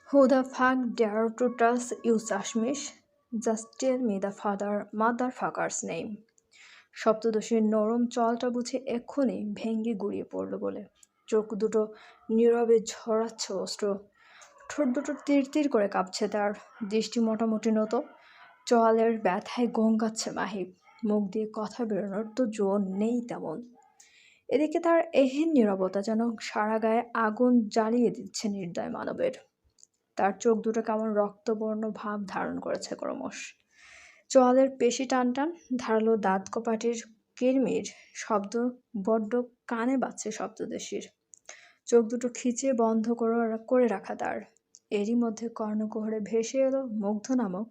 Who the fuck dare to trust you, Sashmish? Just tell me the father motherfucker's name. সপ্তদশীর নরম চলটা বুঝে এক্ষুনি ভেঙ্গে গুড়িয়ে পড়ল বলে চোখ দুটো নীরবে ঝরাচ্ছে অস্ত্র, ঠোঁট দুটো তীর তীর করে কাঁপছে তার, দৃষ্টি মোটামুটি নত, চোয়ালের ব্যথায় গঙ্গাচ্ছে মাহিব, মুখ দিয়ে কথা বেরোনোর তো জোর নেই তেমন। এদিকে তার এহেন নীরবতা যেন সারা গায়ে আগুন জ্বালিয়ে দিচ্ছে নির্দয় মানবের। তার চোখ দুটো কেমন রক্তবর্ণ ভাব ধারণ করেছে ক্রমশ, চোয়ালের পেশি টান টান, ধারালো দাঁত কপাটির কিরমির শব্দ বড্ড কানে বাজছে সপ্তদশীর। চোখ দুটো খিচিয়ে বন্ধ করে রাখা তার। এরই মধ্যে কর্ণকুহরে ভেসে এলো মুগ্ধ নামক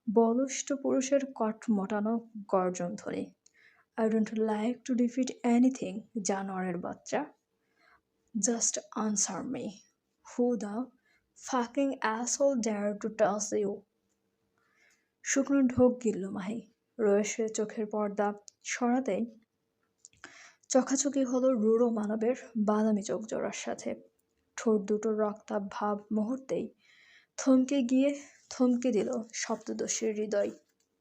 বলিষ্ঠ পুরুষের কট মোটানো গর্জন ধ্বনি। I don't like to defeat anything, জানোয়ারের বাচ্চা। Just answer me. Who the fucking asshole dare to touch you? শুকনো ঢোক গিলল মাহি। রয়েছে চোখের পর্দা সরাতেই চোখাচোখি হলো রূঢ় মানবের বাদামি চোখ জোড়ার সাথে। ঠোঁট দুটো রক্তাভ ভাব মুহূর্তেই থমকে দিল সপ্তদশীর হৃদয়।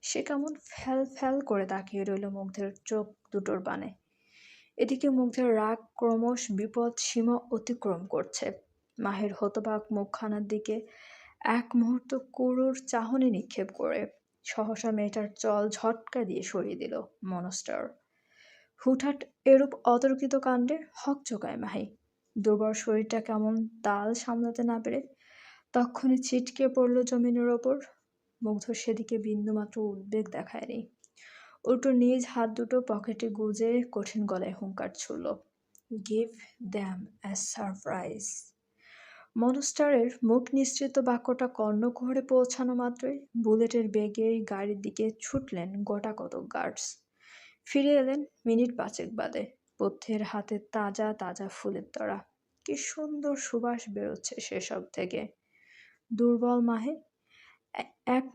সে কেমন ফ্যাল ফ্যাল করে তাকিয়ে রইল মুগ্ধের চোখ দুটোর পানে। এদিকে মুগ্ধের রাগ ক্রমশ বিপদ সীমা অতিক্রম করছে। মাহের হতবাক মুখখানার দিকে এক মুহূর্ত করুর চাহনি নিক্ষেপ করে সহসা মেয়েটার চল ঝটকা দিয়ে সরিয়ে দিল মনস্টার। হুটহাট এরূপ অতর্কিত কাণ্ডে হকচকায় মাহি। দুর্বল শরীরটা কেমন তাল সামলাতে না পেরে তক্ষুনি ছিটকে পড়ল জমিনের ওপর। মুগ্ধ সেদিকে বিন্দুমাত্র উদ্বেগ দেখায়নি, উল্টো নিজ হাত দুটো পকেটে গুজে কঠিন গলায় হুঙ্কার ছুড়ল, গিভ দ্যাম অ্যা সারপ্রাইজ। মনস্টারের মুখ নিঃসৃত বাক্যটা কর্ণকুহরে পৌঁছানো মাত্রই বুলেটের বেগে গাড়ির দিকে ছুটলেন গোটা কতক গার্ডস। ফিরে এলেন মিনিট পাঁচেক বাদে, পথ্যের হাতে তাজা তাজা ফুলের তরা। কি সুন্দর সুবাস বেরোচ্ছে সেসব থেকে। দুর্বল মাহে এক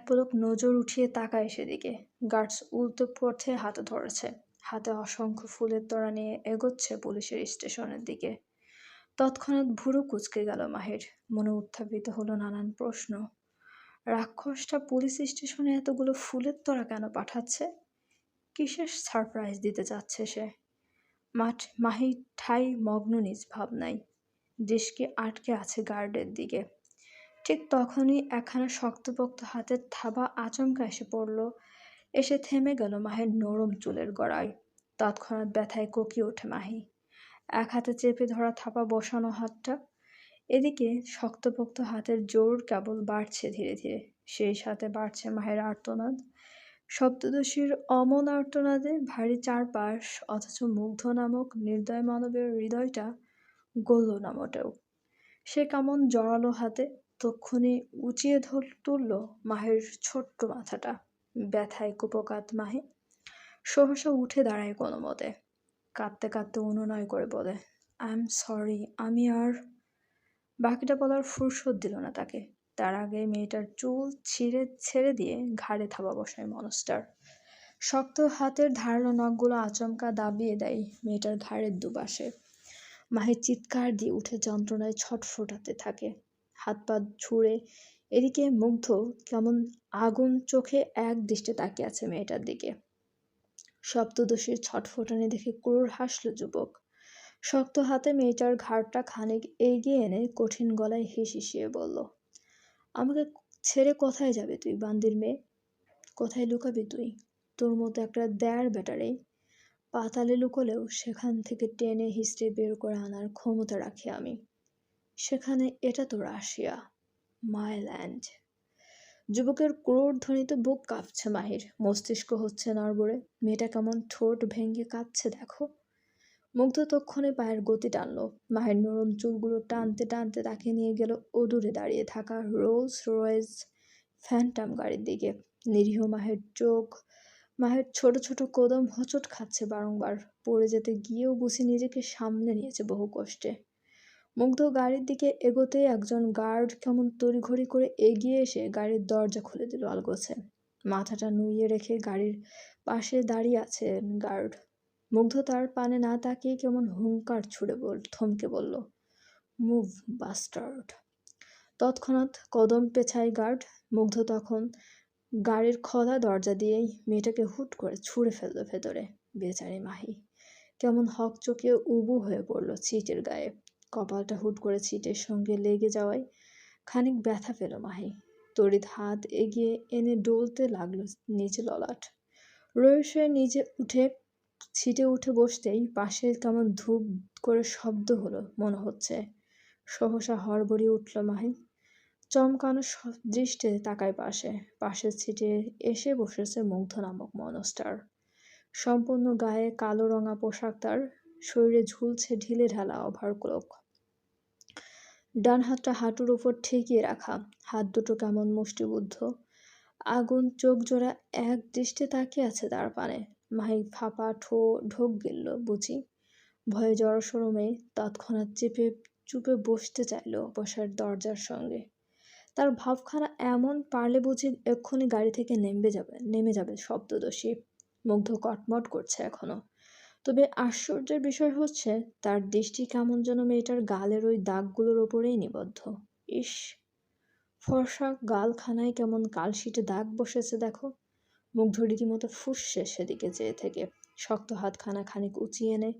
পলক নজর উঠিয়ে তাকায় সেদিকে। গার্ডস উল্টো পথে হাতে ধরেছে, হাতে অসংখ্য ফুলের তোড়া নিয়ে এগোচ্ছে পুলিশের স্টেশনের দিকে। তৎক্ষণাৎ ভুরু কুঁচকে গেল মাহের, মনে উত্থাপিত হলো নানান প্রশ্ন। রাক্ষসটা পুলিশ স্টেশনে এতগুলো ফুলের তোড়া কেন পাঠাচ্ছে? কিসের সারপ্রাইজ দিতে যাচ্ছে সে? মাহি ঠাই মগ্ন নিজ ভাবনায়, দৃষ্টি আটকে আছে গার্ডের দিকে। ঠিক তখনই একখানা শক্তপোক্ত হাতের থাবা আচমকা এসে পড়ল, এসে থেমে গেল মাহের নরম চুলের গড়ায়। তৎক্ষণাৎ ব্যথায় কোকিয়ে ওঠে মাহি। এক হাতে চেপে ধরা থাপা বসানো হাতটা, এদিকে শক্তপোক্ত হাতের জোর কেবল বাড়ছে ধীরে ধীরে, সেই সাথে বাড়ছে মাহের আর্তনাদ। সপ্তদশীর অমন আর্তনাদে ভারী চারপাশ, অথচ মুগ্ধ নামক নির্দয় মানবের হৃদয়টা গলল না মোটেও। সে কেমন জড়ালো হাতে তক্ষুনি উঁচিয়ে তুলল মাহের ছোট্ট মাথাটা। ব্যথায় কুপকাত মাহে সহসা উঠে দাঁড়ায় কোনো মতে, কাঁদতে কাঁদতে অনুনয় করে বলে, আই এম সরি, আমি আর। বাকিটা বলার ফুরসত দিল না তাকে। তার আগে মেয়েটার চুল ছেড়ে দিয়ে ঘাড়ে থাবা বসায় মনস্টার। শক্ত হাতের ধারালো নখগুলো আচমকা দাবিয়ে দেয় মেয়েটার ঘাড়ের দুপাশে। মাহের চিৎকার দিয়ে উঠে যন্ত্রণায় ছটফটাতে থাকে, হাত পা ছুঁড়ে। এদিকে মুগ্ধ কেমন আগুন চোখে এক দৃষ্টে তাকিয়ে আছে মেয়েটার দিকে। সপ্তদশীর ছটফটানি দেখে ক্রুর হাসল যুবক। শক্ত হাতে মেয়েটার ঘাড়টা খানিক এগিয়ে এনে কঠিন গলায় হিসিয়ে বলল, আমাকে ছেড়ে কোথায় যাবে তুই বান্দির মেয়ে? কোথায় লুকাবি তুই? তোর মতো একটা দেয়ার বেটারে পাতালে লুকোলেও সেখান থেকে টেনে হিস্টে বের করে আনার ক্ষমতা রাখি আমি। সেখানে এটা তো রাশিয়া, মাই ল্যান্ড। যুবকের ক্রোধ ধ্বনিতে বুক কাঁপছে মাহির, মস্তিষ্ক হচ্ছে নড়বড়ে। মেয়েটা কেমন ঠোঁট ভেঙে কাঁদছে দেখো। মুগ্ধ তক্ষণে পায়ের গতি টানল, মাহের নরম চুলগুলো টানতে টানতে তাকে নিয়ে গেল অদূরে দাঁড়িয়ে থাকা রোলস রয়েস ফ্যান্টাম গাড়ির দিকে। নিরীহ মাহের ছোট ছোট কদম হোঁচট খাচ্ছে বারংবার, পড়ে যেতে গিয়েও বুঝি নিজেকে সামলে নিয়েছে বহু কষ্টে। মুগ্ধ গাড়ির দিকে এগোতেই একজন গার্ড কেমন তড়িঘড়ি করে এগিয়ে এসে গাড়ির দরজা খুলে দিল আলগোছে। মাথাটা নুইয়ে রেখে গাড়ির পাশে দাঁড়িয়ে আছেন গার্ড। মুগ্ধ তার পানে না তাকিয়ে কেমন হুঙ্কার ছুড়ে থমকে বলল, মুভ বাস্টার্ড। তৎক্ষণাৎ কদম পেছায় গার্ড। মুগ্ধ তখন গাড়ির খোলা দরজা দিয়েই মেয়েটাকে হুট করে ছুঁড়ে ফেললো ভেতরে। বেচারি মাহি কেমন হকচকিয়ে উবু হয়ে পড়ল ছিটের গায়ে। কপালটা হুট করে ছিটের সঙ্গে লেগে যাওয়ায় খানিক ব্যথা পেল মাহি। তড়িৎ হাত এগিয়ে এনে ডলতে লাগলো নিচে ললাট। রয়েসে ছিটে উঠে বসতেই পাশে কেমন ধূপ করে শব্দ হলো মনে হচ্ছে। সহসা হড়বড়িয়ে উঠল মাহি। চমকানো দৃষ্টে তাকায় পাশের ছিটে এসে বসেছে মুগ্ধ নামক মনস্টার। সম্পূর্ণ গায়ে কালো রঙা পোশাক, তার শরীরে ঝুলছে ঢিলে ঢালা ওভারক্লোক। ডান হাতটা হাঁটুর উপর ঠেকিয়ে রাখা, হাত দুটো কেমন মুষ্টিবদ্ধ। আগুন চোখ জোড়া এক দৃষ্টে তাকিয়ে আছে তার পানে। মাহি ফাঁপা ঢোক গিলল বুঝি। ভয়ে জড়সড় মেয়ে তৎক্ষণাৎ চুপে বসতে চাইল বসার দরজার সঙ্গে। তার ভাবখানা এমন, পারলে বুঝি এক্ষুনি গাড়ি থেকে নেমে যাবে শব্দদোষী। মুগ্ধ কটমট করছে এখনো। তবে আশ্চর্যের বিষয় হচ্ছে তার দৃষ্টি কেমন যেন মেয়েটার গালের ওই দাগগুলোর ওপরেই নিবদ্ধ। ইস, ফর্সা গালখানায় কেমন কালশিটে দাগ বসেছে দেখো। মুগ্ধ রীতিমতো ফুঁসছে সেদিকে চেয়ে থেকে। শক্ত হাতখানা খানিক উঁচিয়ে এনে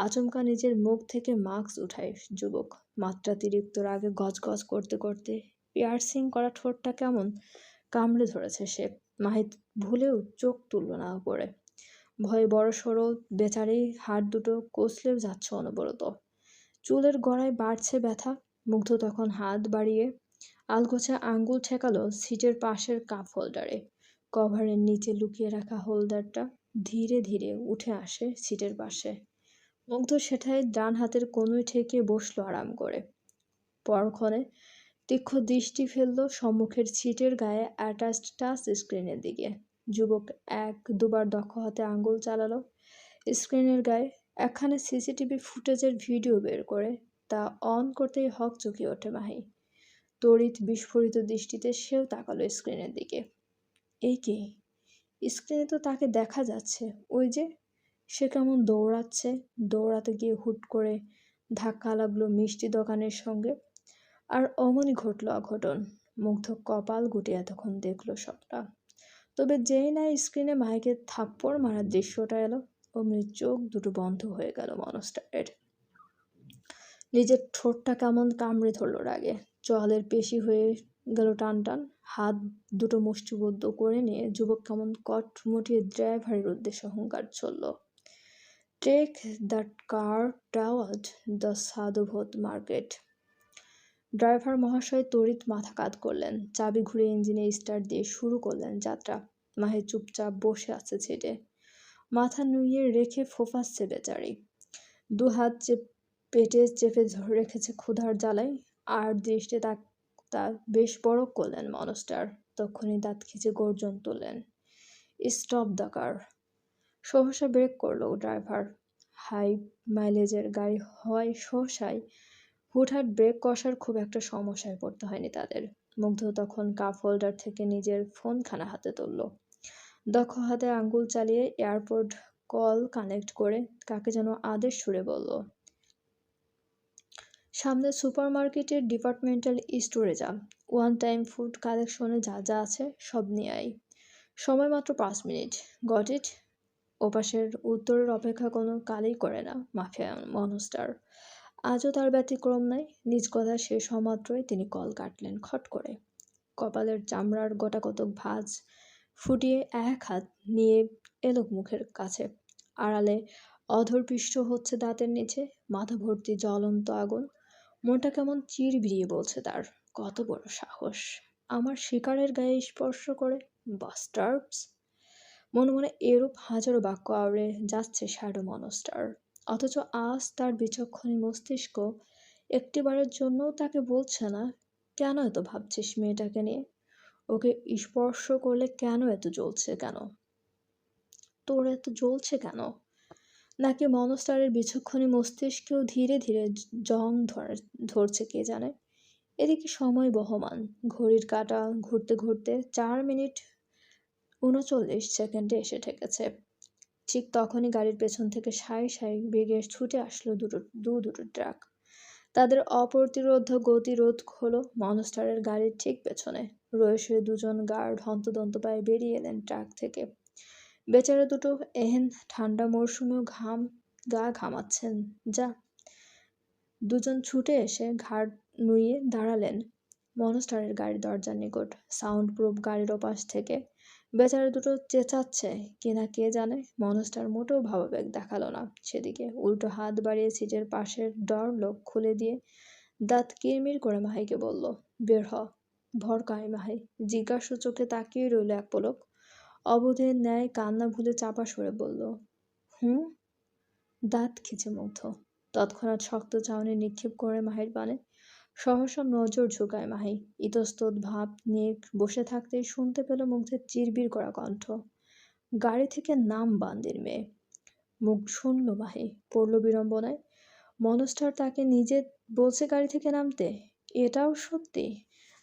আচমকা নিজের মুখ থেকে মাস্ক উঠায় যুবক। মাত্রাতিরিক্ত রাগে গজগজ করতে করতে পিয়ার্সিং করা ঠোঁটটা কেমন কামড়ে ধরেছে সে। মাহি ভুলেও চোখ তুলল না উপরে। ভয়ে বড় সড়ো বেচারি হাত দুটো কষলেও যাচ্ছে অনবরত। চুলের গড়ায় বাড়ছে ব্যথা। মুগ্ধ তখন হাত বাড়িয়ে আলগোছে আঙ্গুল ঠেকালো সিটের পাশের কাপ হোল্ডারে। কভারের নিচে লুকিয়ে রাখা হোল্ডারটা ধীরে ধীরে উঠে আসে সিটের পাশে। মুগ্ধ সেটাই ডান হাতের কোনোই ঠেকিয়ে বসলো আরাম করে। পরক্ষণে তীক্ষ্ণ দৃষ্টি ফেলল সম্মুখের সিটের গায়ে অ্যাটাচড টাচ স্ক্রিনের দিকে। যুবক এক দুবার দক্ষ হাতে আঙ্গুল চালালো স্ক্রিনের গায়ে। একখানে সিসিটিভি ফুটেজের ভিডিও বের করে তা অন করতেই হকচকিয়ে ওঠে মাহি। তড়িৎ বিস্ফোরিত দৃষ্টিতে সেও তাকালো স্ক্রিনের দিকে। এই কি, স্ক্রিনে তো তাকে দেখা যাচ্ছে। ওই যে সে কেমন দৌড়াতে গিয়ে হুট করে ধাক্কা লাগলো মিষ্টি দোকানের সঙ্গে। আর অমনি ঘটল অঘটন। মুগ্ধ কপাল গুটিয়ে এতক্ষণ দেখলো সবটা। তবে যেই না স্ক্রিনে মাইকে থাপ্পড় মারার দৃশ্যটা এলো, অমনি চোখ দুটো বন্ধ হয়ে গেল মনস্টারের। নিজের ঠোঁটটা কেমন কামড়ে ধরলো রাগে। চোয়ালের পেশি হয়ে গেল টান টান। হাত দুটো মুষ্টিবদ্ধ করে নিয়ে যুবক কেমন কট মুটিয়ে ড্রাইভারের উদ্দেশ্যে হুঙ্কার চলল। Take that car toward the সাধুভূত মার্কেট। ড্রাইভার মহাশয় তড়িৎ মাথা কাত করলেন। চাবি ঘুরে ইঞ্জিনে স্টার্ট দিয়ে শুরু করলেন যাত্রা। মাহি চুপচাপ বসে আছে ছিটে। মাথা নুইয়ে রেখে ফোফাচ্ছে বেচারি। দু হাত পেটে চেপে ধরে রেখেছে ক্ষুধার জ্বালায়। আর দৃষ্টে তা বেশ বড় করলেন মনস্টার। তখনই দাঁত খিচে গর্জন তুললেন, স্টপ দ্য কার। সহসা ব্রেক করলো ড্রাইভার। হাই মাইলেজের গাড়ি হওয়ায় সহসায় হুটহাট ব্রেক কষার খুব একটা সমস্যায় পড়তে হয়নি তাদের। মুগ্ধ তখন কাপ হোল্ডার থেকে নিজের ফোনখানা হাতে তুলল। দক্ষ হাতে আঙ্গুল চালিয়ে এয়ারপোর্ট কল কানেক্ট করে কাকে যেন আদেশ সুরে বলল, সামনে সুপারমার্কেটের ডিপার্টমেন্টাল স্টোরে যা। ওয়ান টাইম ফুড কালেকশনে যা যা আছে সব নিয়ে আয়। সময় মাত্র 5 মিনিট। Got it? ওপাশের উত্তরের অপেক্ষা কোনো কালেই করে না মাফিয়া মনস্টার। আজও তার ব্যতিক্রম নাই। নিজ কথা শেষ হওয়া মাত্রই তিনি কল কাটলেন খট করে। কপালের চামড়ার গোটাকতক ভাঁজ ফুটিয়ে এক হাত নিয়ে এলো মুখের কাছে। আড়ালে অধরপিষ্ট হচ্ছে দাঁতের নিচে। মাথা ভর্তি জ্বলন্ত আগুন। মনটা কেমন চিড়বিড়িয়ে বলছে তার, কত বড় সাহস আমার শিকারের গায়ে স্পর্শ করে, বাস্টার্ডস। মনে মনে এরূপ হাজারো বাক্য আওড়ে যাচ্ছে শ্যাডো মনস্টার। অথচ আজ তার বিচক্ষণ মস্তিষ্ক একটিবারের জন্যও তাকে বলছে না, কেন এত ভাবছিস মেয়েটাকে নিয়ে? ওকে স্পর্শ করলে কেন এত জ্বলছে কেন? তোর এত জ্বলছে কেন? নাকি মনস্টারের বিচক্ষণী মস্তিষ্কেও ধীরে ধীরে জং ধরছে কে জানে। এদিকে সময় বহমান। ঘড়ির কাঁটা ঘুরতে ঘুরতে 4 মিনিট 39 সেকেন্ডে এসে ঠেকেছে। ঠিক তখনই গাড়ির পেছন থেকে সাঁই সাঁই বেগে ছুটে আসলো দুটো ট্রাক। তাদের অপ্রতিরোধ্য গতিরোধ হলো মনস্টারের গাড়ির ঠিক পেছনে। রয়েছে দুজন গার্ড হন্তদন্ত পায়ে বেরিয়ে এলেন ট্রাক থেকে। বেচারা দুটো এহেন ঠান্ডা মরশুমেও গা ঘামাচ্ছেন যা। দুজন ছুটে এসে ঘাড় নুইয়ে দাঁড়ালেন মনস্টারের গাড়ির দরজার নিকট। সাউন্ড প্রুফ গাড়ির ওপাশ থেকে বেচারা দুটো চেঁচাচ্ছে কিনা কে জানে। মনস্টার মোটেও ভাবাবেগ দেখালো না সেদিকে, উল্টো হাত বাড়িয়ে সিটের পাশের ডর লক খুলে দিয়ে দাঁত কিরমির করে মাহিকে বলল, বের হ। ভরকায় মাহি জিজ্ঞাসু চোখে তাকিয়ে রইল এক পলক। অবধের ন্যায় কান্না ভুলে চাপা সরে বলল, হুঁ। দাঁত খিচে মুগ্ধ। তৎক্ষণাৎ শক্ত চাউনি নিক্ষেপ করে মাহির পানে। সহসা নজর ঝুঁকায় মাহি। ইতস্তত ভাব নিয়ে বসে থাকতেই শুনতে পেল মুগ্ধের চিরবির করা কণ্ঠ, গাড়ি থেকে নাম বান্দির মেয়ে। মুখ শুনল মাহি, পড়ল বিড়ম্বনায়। মনস্টার তাকে নিজে বলছে গাড়ি থেকে নামতে? এটাও সত্যি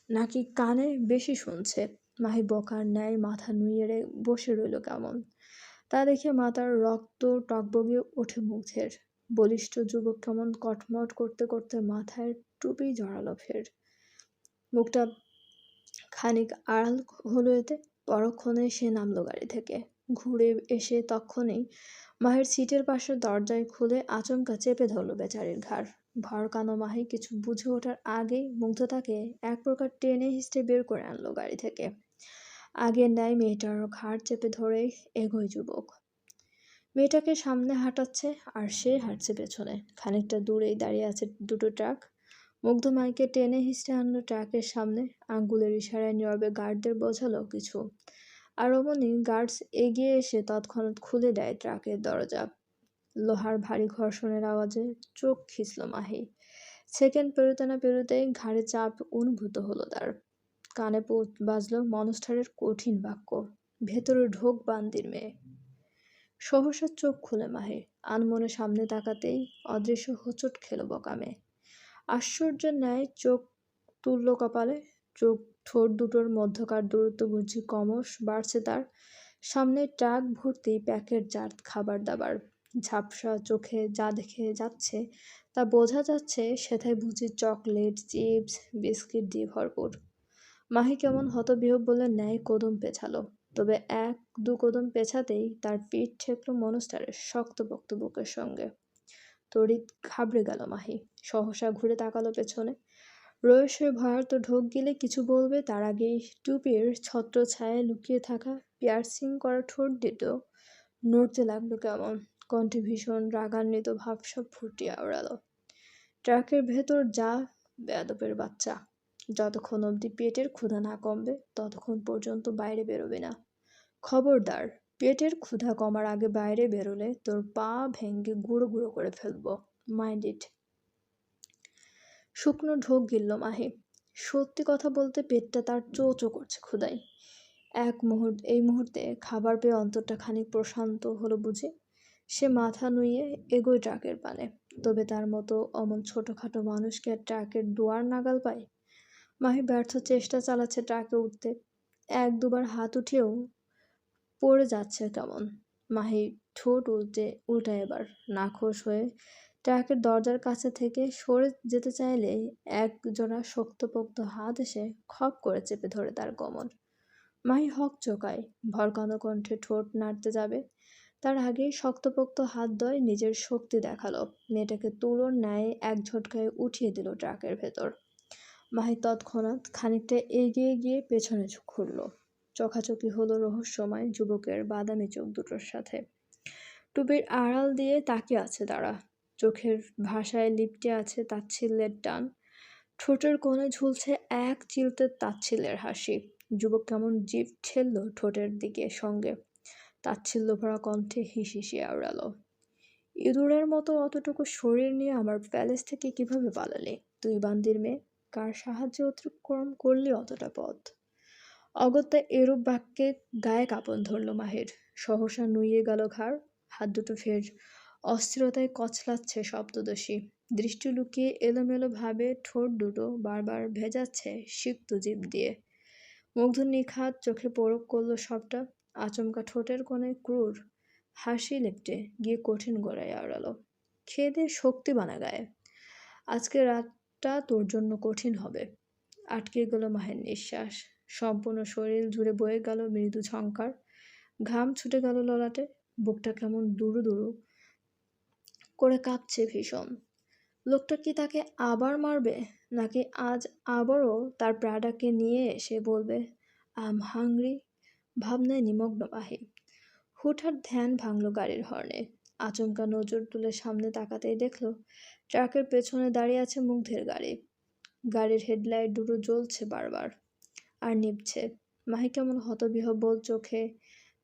নাকি কানে বেশি শুনছে? মাহি বকার ন্যায় মাথা নুইয়ে বসে রইল কেমন। তা দেখে মাথার রক্ত টকবগিয়ে ওঠে মুগ্ধের। বলিষ্ঠ যুবক কেমন কটমট করতে করতে মাথায় টুপি জড়ালো ফের। মুখটা খানিক আড়াল হলো এতে। পরক্ষণে সে নামলো গাড়ি থেকে। ঘুরে এসে তক্ষণেই মাহির সিটের পাশের দরজায় খুলে আচমকা চেপে ধরলো বেচারির ঘাড়। ভরকানো মাহি কিছু বুঝে ওঠার আগেই মুগ্ধ তাকে এক প্রকার টেনে হিঁচড়ে বের করে আনলো গাড়ি থেকে। আগের ন্যায় মেয়েটারও ঘাড় চেপে ধরে এগোয় যুবক। মেয়েটাকে সামনে হাঁটাচ্ছে আর সে হাঁটছে পেছনে। খানিকটা দূরেই দাঁড়িয়ে আছে দুটো ট্রাক। মুগ্ধ মাইকে টেনে হিঁচড়ে আনলো ট্রাকের সামনে। আঙ্গুলের ইশারায় নীরবে গার্ডদের বোঝালো কিছু। আর অমনি গার্ডস এগিয়ে এসে তৎক্ষণাৎ খুলে দেয় ট্রাকের দরজা। লোহার ভারী ঘর্ষণের আওয়াজে চোখ খিঁচল মাহি। সেকেন্ড পেরোতে না পেরোতেই ঘাড়ে চাপ অনুভূত হলো তার। কানে বাজলো মনস্টারের কঠিন বাক্য, ভেতরে ঢোক বান্দির মেয়ে। সহসা চোখ খুলে মাহি। আনমনে সামনে তাকাতেই অদৃশ্য হোঁচট খেল বকামে। আশ্চর্যের ন্যায় চোখ তুলল কপালে। চোখ ঠোঁট দুটোর মধ্যকার দূরত্ব বুঝি ক্রমশ বাড়ছে তার। সামনে ট্রাক ভর্তি প্যাকেট জাত খাবার দাবার। ঝাপসা চোখে যা দেখে যাচ্ছে তা বোঝা যাচ্ছে সেথায় বুঝি চকলেট, চিপস, বিস্কিট দিয়ে ভরপুর। মাহি কেমন হতবিহ্বল বলে ন্যায় কদম পেছালো। তবে এক দু কদম পেছাতেই তার পিঠ ঠেকল মনস্টারের শক্তপোক্ত বুকের সঙ্গে। তড়িৎ ঘাবড়ে গেল মাহি। সহসা ঘুরে তাকালো পেছনে। রয়েসের ভয়ার্ত ঢোক গিলে কিছু বলবে তার আগেই টুপির ছত্রছায়ায় লুকিয়ে থাকা পিয়ার্সিং করা ঠোঁট দুটো নড়তে লাগলো কেমন। কণ্ঠে ভীষণ রাগান্বিত ভাব সব ফুটিয়ে আওড়ালো, ট্রাকের ভেতর যা বেয়াদবের বাচ্চা! যতক্ষণ অবধি পেটের ক্ষুধা না কমবে ততক্ষণ পর্যন্ত বাইরে বেরোবে না। খবরদার, পেটের ক্ষুধা কমার আগে বাইরে বেরোলে তোর পা ভেঙে গুঁড়ো গুঁড়ো করে ফেলবো। Mind it. শুকনো ঢোক গিলল মাহি। সত্যি কথা বলতে পেটটা তার চো চো করছে ক্ষুধায়। এই মুহূর্তে খাবার পেয়ে অন্তরটা খানিক প্রশান্ত হলো বুঝি। সে মাথা নুইয়ে এগোয় ট্রাকের পানে। তবে তার মতো অমন ছোটখাটো মানুষকে আর ট্রাকের দুয়ার নাগাল পায়? মাহি ব্যর্থ চেষ্টা চালাচ্ছে ট্রাকে উঠতে। এক দুবার হাত উঠেও পড়ে যাচ্ছে কেমন। মাহি ঠোঁট উল্টায় এবার নাখোশ হয়ে ট্রাকের দরজার কাছে থেকে সরে যেতে চাইলে এক জোড়া শক্তপোক্ত হাত এসে খপ করে চেপে ধরে তার কোমর। মাহি হক চোকায়, ভরকানো কণ্ঠে ঠোঁট নাড়তে যাবে তার আগেই শক্তপোক্ত হাত দ্বয় নিজের শক্তি দেখালো। মেয়েটাকে তুলোর ন্যায় এক ঝটকায় উঠিয়ে দিল ট্রাকের ভেতর। মাহি তৎক্ষণাৎ খানিকটা এগিয়ে গিয়ে পেছনে ঘুরল। চোখাচোখি হলো রহস্যময় যুবকের বাদামি চোখ দুটোর সাথে। টুপির আড়াল দিয়ে তাকিয়ে আছে তারা। চোখের ভাষায় লিপ্টে আছে তাচ্ছিল্যের টান। ঠোঁটের কোণে ঝুলছে এক চিলতে তাচ্ছিল্যের হাসি। যুবক কেমন জিভ ঠেললো ঠোঁটের দিকে সঙ্গে। তাচ্ছিল্য ভরা কণ্ঠে হিসিয়ে আওড়ালো, ইঁদুরের মতো অতটুকু শরীর নিয়ে আমার প্যালেস থেকে কিভাবে পালালে তুই বান্দির মেয়ে? কার সাহায্যে অতিক্রম করলি অতটা পথ? অগত্যা এরূপ বাক্যে গায়ে কাঁপন ধরল মাহির। সহসা নুইয়ে গেল ঘাড়। হাত দুটো ফের অস্থিরতায় কচলাচ্ছে শব্দদোষী। দৃষ্টি লুকিয়ে এলোমেলো ভাবে ঠোঁট দুটো বারবার ভেজাচ্ছে সিক্ত জিভ দিয়ে। মুগ্ধ নিখাত চোখে পরক করলো সবটা। আচমকা ঠোঁটের কোণে ক্রূর হাসি লেপটে গিয়ে কঠিন গলায় আওড়ালো, খেয়ে দে শক্তি বানা গায়ে। আজকে রাতটা তোর জন্য কঠিন হবে। আটকে গেল মাহের নিঃশ্বাস। সম্পূর্ণ শরীর জুড়ে বয়ে গেল মৃদু ঝংকার। ঘাম ছুটে গেল ললাটে। বুকটা কেমন দুরু দুরু করে কাঁপছে ভীষণ। লোকটা কি তাকে আবার মারবে, নাকি আজ আবারও তার প্রাডাকে নিয়ে এসে বলবে আই এম হাংরি? ভাবনায় নিমগ্ন মাহি। হুটহাট ধ্যান ভাঙল গাড়ির হর্নে। আচমকা নজর তুলে সামনে তাকাতেই দেখল ট্রাকের পেছনে দাঁড়িয়ে আছে মুগ্ধের গাড়ি। গাড়ির হেডলাইট দুটো জ্বলছে বারবার আর নিভছে। মাহি কেমন হতবিহ্বল চোখে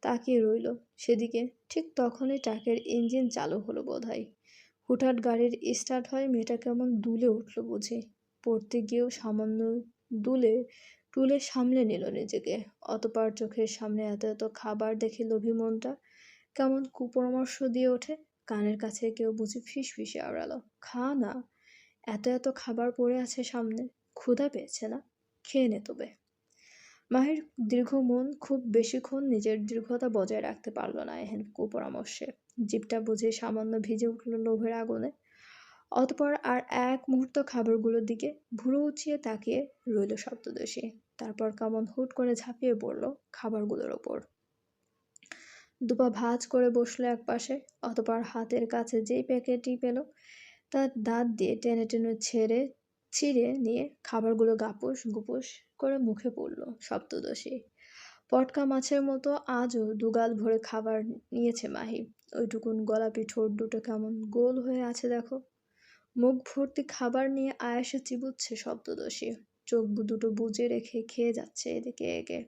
তাকিয়ে রইল সেদিকে। ঠিক তখনই ট্রাকের ইঞ্জিন চালু হলো বোধহয়। হুটহাট গাড়ির স্টার্ট হয়, মেয়েটা কেমন দুলে উঠল বুঝি। পড়তে গিয়েও সামান্য দুলে টুলে সামলে নিল নিজেকে। অতঃপর চোখের সামনে এত এত খাবার দেখে লোভী মনটা কেমন কুপরামর্শ দিয়ে ওঠে। কানের কাছে কেউ বুঝি ফিসফিসে আওড়ালো, খা না, এত এত খাবার পড়ে আছে সামনে, ক্ষুধা পেয়েছে না, খেয়ে নে তবে। মাহির দীর্ঘ মন খুব বেশিক্ষণ নিজের দীর্ঘতা বজায় রাখতে পারল না এহেন কুপরামর্শে। জিভটা বুঝে সামান্য ভিজে উঠল লোভের আগুনে। অতঃপর আর এক মুহূর্ত খাবারগুলোর দিকে ভুরু উঁচিয়ে তাকিয়ে রইল সপ্তদশী। তারপর কেমন হুট করে ঝাঁপিয়ে পড়ল খাবারগুলোর ওপর। দুপা ভাঁজ করে বসলো একপাশে। অতঃপর হাতের কাছে যেই প্যাকেটই পেল তার দাঁত দিয়ে টেনে টেনে ছিঁড়ে নিয়ে খাবারগুলো গাপুস গুপুস করে মুখে পড়ল সপ্তদশী। পটকা মাছের মতো আজও দুগাল ভরে খাবার নিয়েছে মাহি। ওইটুকুন গোলাপি ঠোঁট দুটো কেমন গোল হয়ে আছে দেখো। মুখ ভর্তি খাবার নিয়ে আয়াসে চিবুচ্ছে সপ্তদশী। চোখ দুটো বুজে রেখে খেয়ে যাচ্ছে এদিকে এগে।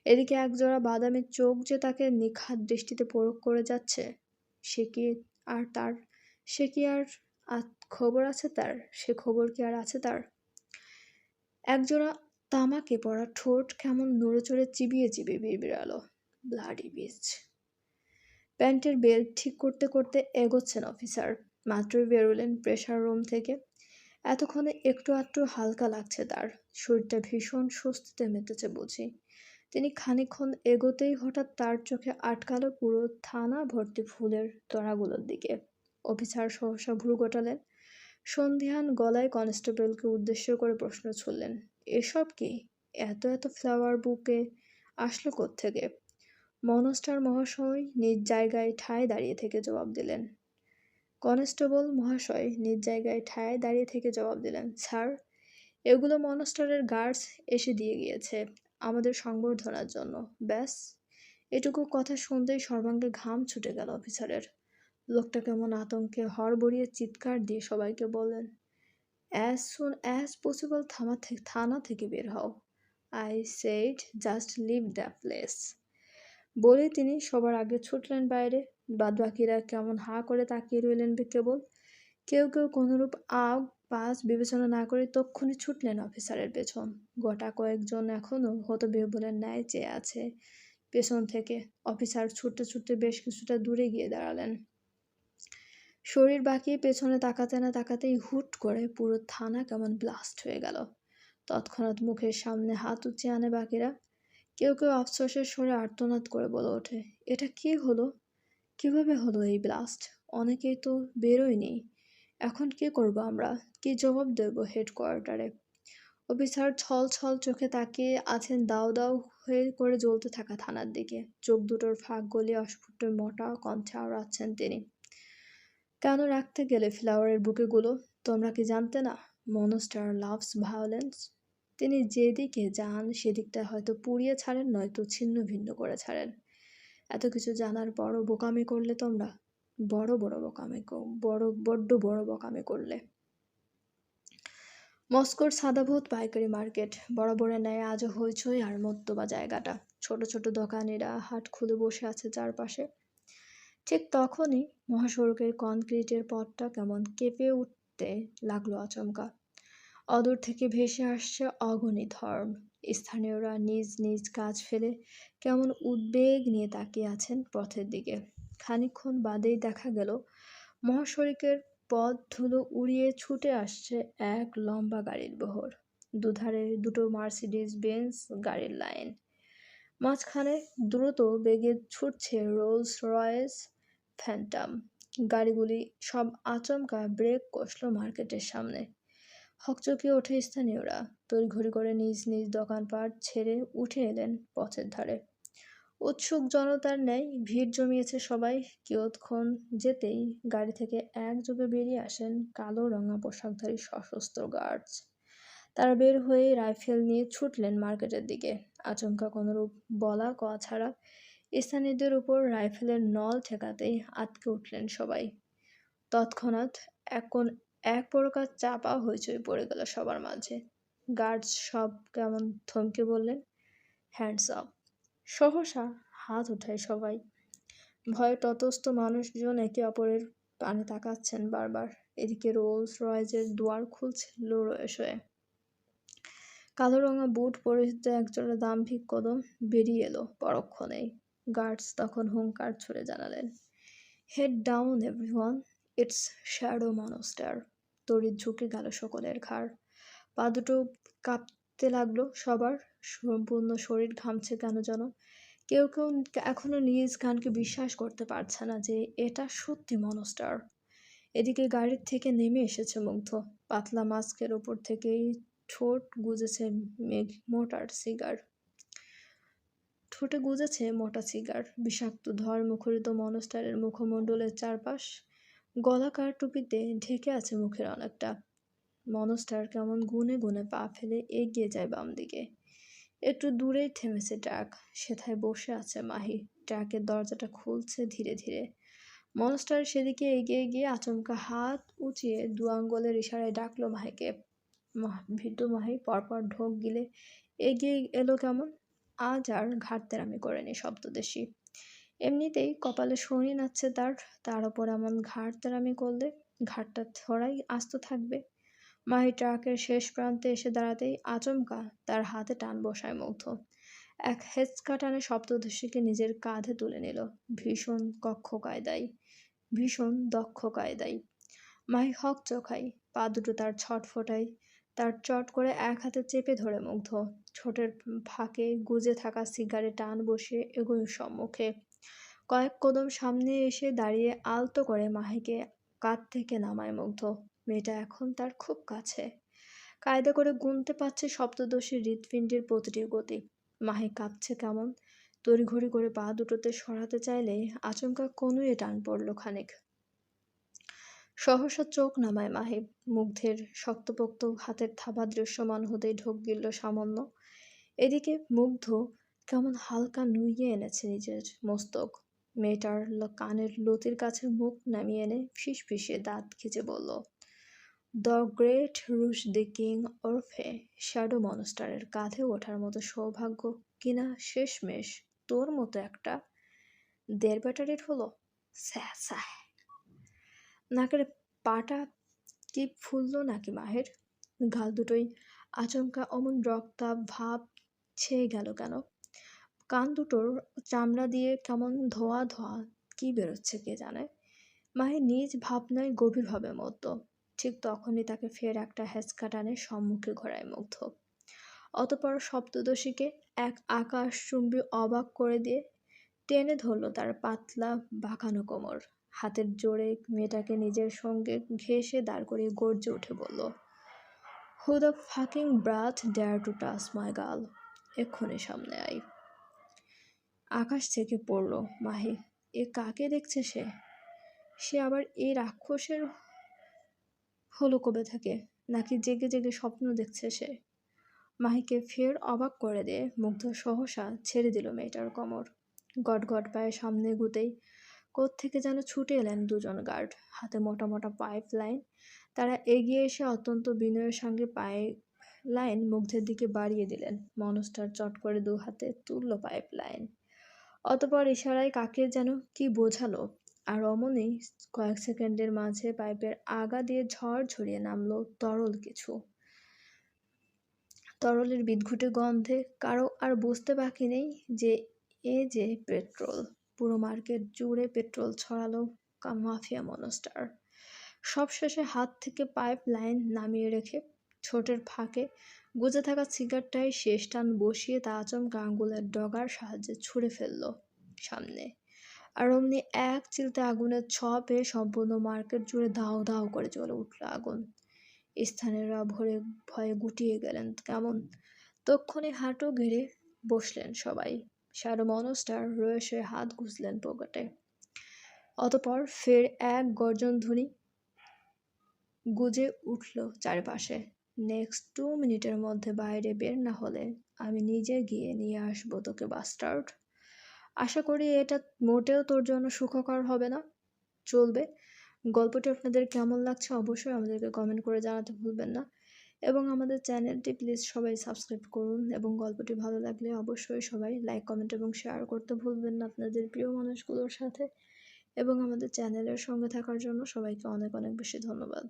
এদিকে একজোড়া বাদামি চোখ যে তাকে নিখাদ দৃষ্টিতে পরখ করে যাচ্ছে। সে কি আর তার সে কি আর খবর আছে তার? সে খবর কি আর আছে তার? একজোড়া তামাকে পড়া ঠোঁট কেমন নড়েচড়ে চিবিয়ে চিবিয়ে বিড়বিড়ালো, ব্লাডি বিচ। প্যান্টের বেল্ট ঠিক করতে করতে এগোচ্ছেন অফিসার। মাত্রই বেরোলেন প্রেসার রুম থেকে। এতক্ষণে একটু আধটু হালকা লাগছে তার। শরীরটা ভীষণ স্বস্তিতে মেতেছে বুঝি। তিনি খানিকক্ষণ এগোতেই হঠাৎ তার চোখে আটকালো পুরো থানা ভর্তি ফুলের তোড়াগুলোর দিকে। অফিসার সহসা ভ্রু গোটালেন। সন্ধিহান গলায় কনস্টেবলকে উদ্দেশ্য করে প্রশ্ন ছুড়লেন, এসব কি? এত এত ফ্লাওয়ার বুকে আসলো কোত্থেকে? মনস্টার মহাশয় নিজ জায়গায় ঠায় দাঁড়িয়ে থেকে জবাব দিলেন। কনস্টেবল মহাশয় নিজ জায়গায় ঠায় দাঁড়িয়ে থেকে জবাব দিলেন, স্যার, এগুলো মনস্টারের গার্ডস এসে দিয়ে গিয়েছে আমাদের সংবর্ধনার জন্য। ব্যাস। এটুকু কথা শুনতেই সর্বাঙ্গে ঘাম ছুটে গেল অফিসারের। লোকটা কেমন আতঙ্কে হড়বড়িয়ে চিৎকার দিয়ে সবাইকে বললেন, অ্যাজ সুন অ্যাজ পসিবল থানা থেকে বের হও। I said just leave the place. বলে তিনি সবার আগে ছুটলেন বাইরে। বাদবাকিরা কেমন হাঁ করে তাকিয়ে রইলেন কেবল। কেউ কেউ কোনরূপ আগ পাস বিবেচনা না করে তক্ষুনি ছুটলেন অফিসারের পেছন। গোটা কয়েকজন এখনো হতবিহ্বলের ন্যায় চেয়ে আছে পেছন থেকে। অফিসার ছুটতে ছুটতে বেশ কিছুটা দূরে গিয়ে দাঁড়ালেন। শরীর বাঁকিয়ে পেছনে তাকাতে না তাকাতেই হুট করে পুরো থানা কেমন ব্লাস্ট হয়ে গেল। তৎক্ষণাৎ মুখের সামনে হাত উঁচিয়ে আনে বাকিরা। কেউ কেউ আফসোসের স্বরে আর্তনাদ করে বলে ওঠে, এটা কি হলো? কিভাবে হলো এই ব্লাস্ট? অনেকেই তো বেরোয়নি। এখন কি করব আমরা? কি জবাব দেব হেডকোয়ার্টারে? অফিসার ছল ছল চোখে তাকিয়ে আছেন দাউ দাউ হয়ে করে জ্বলতে থাকা থানার দিকে। চোখ দুটোর ফাঁক গলিয়ে অস্ফুট মোটা কণ্ঠে আওড়াচ্ছেন তিনি, কেন রাখতে গেলে ফ্লাওয়ারের বুকেগুলো? তোমরা কি জানতে না? Monster loves violence. তিনি যেদিকে যান সেদিকটা হয়তো পুড়িয়ে ছাড়েন, নয়তো ছিন্ন ভিন্ন করে ছাড়েন। এত কিছু জানার পরও বোকামি করলে তোমরা। বড্ড বড় বোকামি করলে। মস্কোর সাদাভূত পাইকারি মার্কেট বরাবরের ন্যায় আজও হইচই আর মত্তবা জায়গাটা। ছোট ছোট দোকানিরা হাট খুলে বসে আছে চারপাশে। ঠিক তখনই মহাসড়কের কনক্রিটের পথটা কেমন কেঁপে উঠতে লাগলো আচমকা। অদূর থেকে ভেসে আসছে অগণিত হর্ন। স্থানীয়রা নিজ নিজ কাজ ফেলে কেমন উদ্বেগ নিয়ে তাকিয়ে আছেন পথের দিকে। খানিকক্ষণ বাদেই দেখা গেল মহাসড়কের পথ ধুলো উড়িয়ে ছুটে আসছে এক লম্বা গাড়ির বহর। দুধারে দুটো মার্সিডিজ বেঞ্জ গাড়ির লাইন। মাঝখানে দ্রুত বেগে ছুটছে রোলস রয়েস ফ্যান্টাম। গাড়িগুলি সব আচমকা ব্রেক কষল মার্কেটের সামনে। হকচকিয়ে ওঠে স্থানীয়রা, তড়িঘড়ি করে নিজ নিজ দোকানপাট ছেড়ে উঠে এলেন পথের ধারে। উৎসুক জনতার ন্যায় ভিড় জমিয়েছে সবাই। কিয়ৎক্ষণ যেতেই গাড়ি থেকে একযোগে বেরিয়ে আসেন কালো রঙা পোশাকধারী সশস্ত্র গার্ডস। তারা বের হয়ে রাইফেল নিয়ে ছুটলেন মার্কেটের দিকে। আচমকা কোনরূপ বলা কওয়া ছাড়া স্থানীয়দের উপর রাইফেলের নল ঠেকাতেই আঁতকে উঠলেন সবাই। তৎক্ষণাৎ এক প্রকার চাপা হইচই পড়ে গেল সবার মাঝে। গার্ডস সব কেমন থমকে বললেন, হ্যান্ডস আপ। সহসা হাত ওঠায় সবাই। ভয়ে ততস্থ মানুষজন একে অপরের পানে তাকাচ্ছেন বারবার। এদিকে রোলস রয়েজের দুয়ার খুলছিল রয়ে। কালো রঙা বুট পরিহিত একজোড়া দাম্ভিক কদম বেরিয়ে এলো পরক্ষণেই। গার্ডস তখন হুঙ্কার ছুড়ে জানালেন, head down everyone, it's shadow monster. তড়িৎ ঝুঁকে গেল সকলের ঘাড়। পা দুটো কাঁপতে লাগলো সবার, সম্পূর্ণ শরীর ঘামছে কেন যেন। কেউ কেউ এখনো নিজ কানকে বিশ্বাস করতে পারছে না যে এটা সত্যি মনস্টার। এদিকে গাড়ির থেকে নেমে এসেছে মুগ্ধ। পাতলা মাস্কের ওপর থেকেই ঠোঁটে গুজেছে মোটা সিগার। বিষাক্ত ধর মুখরিত মনস্টারের মুখমণ্ডলের চারপাশ গলাকার টুপিতে ঢেকে আছে মুখের অনেকটা। মনস্টার কেমন গুনে গুনে পা ফেলে এগিয়ে যায় বাম দিকে। একটু দূরেই থেমেছে ট্রাক। সেথায় বসে আছে মাহি। ট্রাকের দরজাটা খুলছে ধীরে ধীরে। মনস্টার সেদিকে এগিয়ে গিয়ে আচমকা হাত উঁচিয়ে দু আঙ্গুলের ইশারায় ডাকলো মাহিকে। ভীতু মাহি পরপর ঢোক গিলে এগিয়ে এলো কেমন। আজ আর ঘাড় তেরামি করেনি শব্দদেশী। এমনিতেই কপালে শনি নাচছে তার ওপর এমন ঘাড় তেরামি করলে ঘাড়টা থোড়াই আস্ত থাকবে। মাহি ট্রাকের শেষ প্রান্তে এসে দাঁড়াতেই আচমকা তার হাতে টান বসায় মুগ্ধ। এক হেঁচকা টানে শব্দদস্যুকে নিজের কাঁধে তুলে নিল ভীষণ দক্ষ কায়দায়। মাহি হকচকায়, পা দুটো তার ছটফটায়। তার চট করে এক হাতে চেপে ধরে মুগ্ধ। ঠোঁটের ফাঁকে গুজে থাকা সিগারে টান বসিয়ে এগোয় সম্মুখে। কয়েক কদম সামনে এসে দাঁড়িয়ে আলতো করে মাহিকে কাঁধ থেকে নামায় মুগ্ধ। মেয়েটা এখন তার খুব কাছে। কায়দা করে গুনতে পারছে শব্দদোষী হৃৎপিণ্ডের প্রতিটি গতি। মাহি কাঁপছে কেমন। তড়িঘড়ি করে পা দুটোতে সরাতে চাইলে আচমকা কনুইয়ে টান পড়ল খানিক। সহসা চোখ নামায় মাহি। মুগ্ধের শক্তপোক্ত হাতের থাবা দৃশ্যমান হতেই ঢোক গিলল সামান্য। এদিকে মুগ্ধ কেমন হালকা নুইয়ে এনেছে নিজের মস্তক। মেয়েটার কানের লতির কাছে মুখ নামিয়ে এনে ফিসফিসিয়ে দাঁত খিচে বলল, দ্য গ্রেট রুশ দি কিং ওরফে শ্যাডো মনস্টারের কাঁধে ওঠার মতো সৌভাগ্য কিনা শেষমেশ তোর মতো একটা দেড় ব্যাটারির হলো। স্যা নাকের পাটা কি ফুলল নাকি মাহের? গাল দুটোই আচমকা অমন রক্তাভ ভাব ছেয়ে গেল কেন? কান দুটোর চামড়া দিয়ে কেমন ধোয়া ধোয়া কি বেরোচ্ছে কে জানে। মাহি নিজ ভাবনায় গভীরভাবে মত্ত। ঠিক তখনই তাকে ফের একটা হেঁচকা টানে সম্মুখে ঘোরায় মুগ্ধ। অতঃপর শব্দদোষীকে এক আকাশচুম্বী অবাক করে দিয়ে টেনে ধরল তার পাতলা বাঁকানো কোমর। হাতের জোরে মেয়েটাকে নিজের সঙ্গে ঘেঁষে দাঁড় করিয়ে গর্জে উঠে বলল, who the fucking brat dare to touch my girl? এক্ষুনি সামনে আই। আকাশ থেকে পড়ল মাহি। এ কাকে দেখছে সে আবার এই রাক্ষসের হলো কবে থেকে? নাকি জেগে জেগে স্বপ্ন দেখছে সে? মাহিকে ফের অবাক করে দিয়ে মুগ্ধ সহসা ছেড়ে দিল মেয়েটার কোমর। গটগট পায়ে সামনে এগুতেই কোত্থেকে যেন ছুটে এলেন দুজন গার্ড, হাতে মোটা মোটা পাইপ লাইন। তারা এগিয়ে এসে অত্যন্ত বিনয়ের সঙ্গে পাইপ লাইন মুগ্ধের দিকে বাড়িয়ে দিলেন। মনস্টার চট করে দু হাতে তুলল পাইপ লাইন। অতঃপর ইশারায় কাকে যেন কি বোঝালো, আর অমনি কয়েক সেকেন্ডের মাঝে পাইপের আগা দিয়ে ঝড় ঝরিয়ে নামলো তরল কিছু। তরলের বিদঘুটে গন্ধে কারো আর বুঝতে বাকি নেই যে যে পেট্রোল। পুরো মার্কেট জুড়ে পেট্রোল ছড়ালো মাফিয়া মনস্টার। সবশেষে হাত থেকে পাইপ লাইন নামিয়ে রেখে ঠোঁটের ফাঁকে গুজে থাকা সিগারটায় শেষ টান বসিয়ে তা আচমকা আঙুলের ডগার সাহায্যে ছুঁড়ে ফেলল সামনে। আর অমনি এক চিলতে আগুনের ছোঁয়া পেয়ে সম্পূর্ণ মার্কেট জুড়ে দাউ দাউ করে জ্বলে উঠল আগুন। স্থানীয়রা ভয়ে গুটিয়ে গেলেন কেমন। তক্ষুনি হাঁটু গেড়ে বসলেন সবাই। শ্যাডো মনস্টার রয়েসে হাত গুজলেন পকেটে। অতপর ফের এক গর্জন ধ্বনি গুজে উঠল চারপাশে। নেক্সট 2 মিনিটের মধ্যে বাইরে বের না হলে আমি নিজে গিয়ে নিয়ে আসবো তোকে, বাস্টার্ড। আশা করি এটা মোটেও তোর জন্য সুখকর হবে না। চলবে। গল্পটি আপনাদের কেমন লাগছে অবশ্যই আমাদেরকে কমেন্ট করে জানাতে ভুলবেন না, এবং আমাদের চ্যানেলটি প্লিজ সবাই সাবস্ক্রাইব করুন, এবং গল্পটি ভালো লাগলে অবশ্যই সবাই লাইক, কমেন্ট এবং শেয়ার করতে ভুলবেন না আপনাদের প্রিয় মানুষগুলোর সাথে। এবং আমাদের চ্যানেলের সঙ্গে থাকার জন্য সবাইকে অনেক অনেক বেশি ধন্যবাদ।